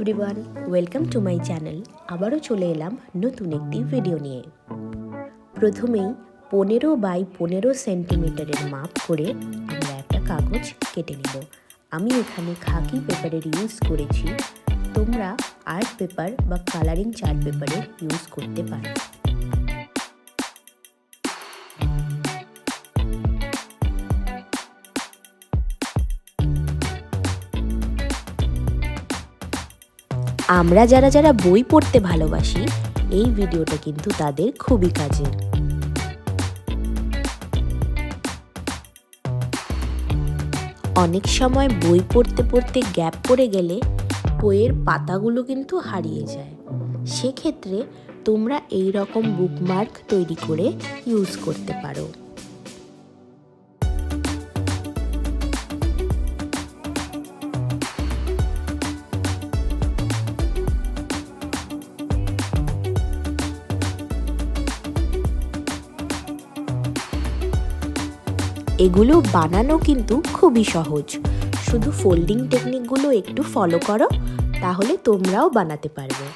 Everyone, welcome to my channel. আবারও চলে এলাম নতুন একটি ভিডিও নিয়ে। প্রথমেই 15x15 সেন্টিমিটারের মাপ করে আমরা একটা কাগজ কেটে নেব। আমি এখানে খাকি পেপারের ইউজ করেছি, তোমরা আর্ট পেপার বা কালারিং চার্ট পেপারের ইউজ করতে পারো। আমরা যারা বই পড়তে ভালোবাসি, এই ভিডিওটা কিন্তু তাদের খুবই কাজের। অনেক সময় বই পড়তে পড়তে গ্যাপ পড়ে গেলে বইয়ের পাতাগুলো কিন্তু হারিয়ে যায়। সেক্ষেত্রে তোমরা এই রকম বুকমার্ক তৈরি করে ইউজ করতে পারো। এগুলো বানানো কিন্তু খুবই সহজ, শুধু ফোল্ডিং টেকনিকগুলো একটু ফলো করো, তাহলে তোমরাও বানাতে পারবে।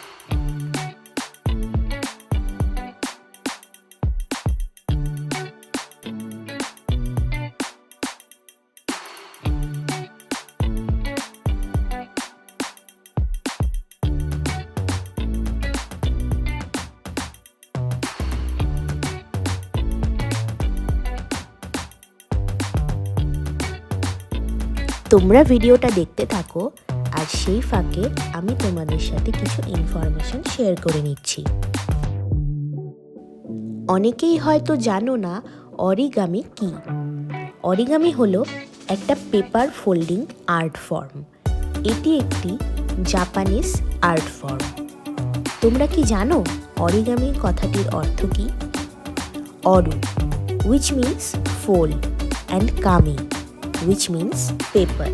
তোমরা ভিডিওটা দেখতে থাকো, আর সেই ফাঁকে আমি তোমাদের সাথে কিছু ইনফরমেশন শেয়ার করে নিচ্ছি। অনেকেই হয়তো জানো না অরিগামি কি। অরিগামি হলো একটা পেপার ফোল্ডিং আর্ট ফর্ম। এটি একটি জাপানিজ আর্ট ফর্ম। তোমরা কি জানো অরিগামি কথাটির অর্থ কি? Aru, which means fold, and kami, which means paper.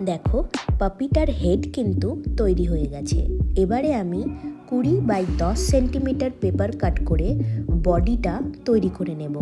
দেখো, পাপিটার হেড কিন্তু তৈরি হয়ে গেছে। এবারে আমি 20x10 সেন্টিমিটার পেপার কাট করে বডিটা তৈরি করে নেব।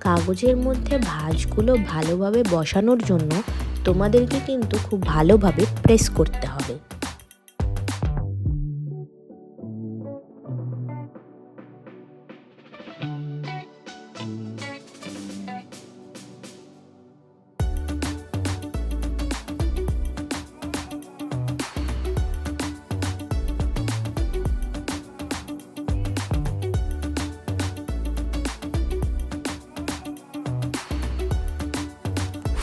কাগজের মধ্যে ভাঁজগুলো ভালোভাবে বসানোর জন্য তোমাদেরকে কিন্তু খুব ভালোভাবে প্রেস করতে হবে।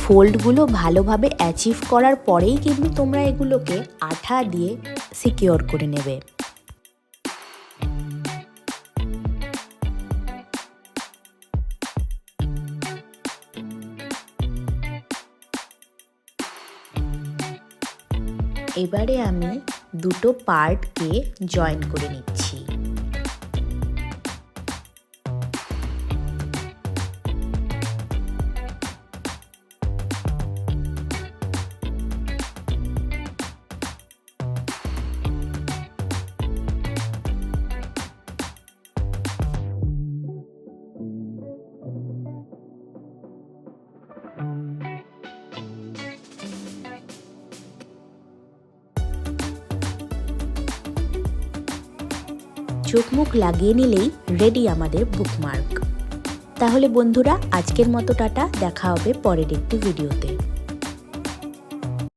ফোল্ডগুলো ভালোভাবে অ্যাচিভ করার পরেই কিন্তু তোমরা এগুলোকে আঠা দিয়ে সিকিওর করে নেবে। এবারে আমি দুটো পার্টকে জয়েন করে নিচ্ছি। চোখ মুখ লাগিয়ে নিলেই রেডি আমাদের বুকমার্ক। তাহলে বন্ধুরা আজকের মতো টাটা, দেখা হবে পরের একটি ভিডিওতে।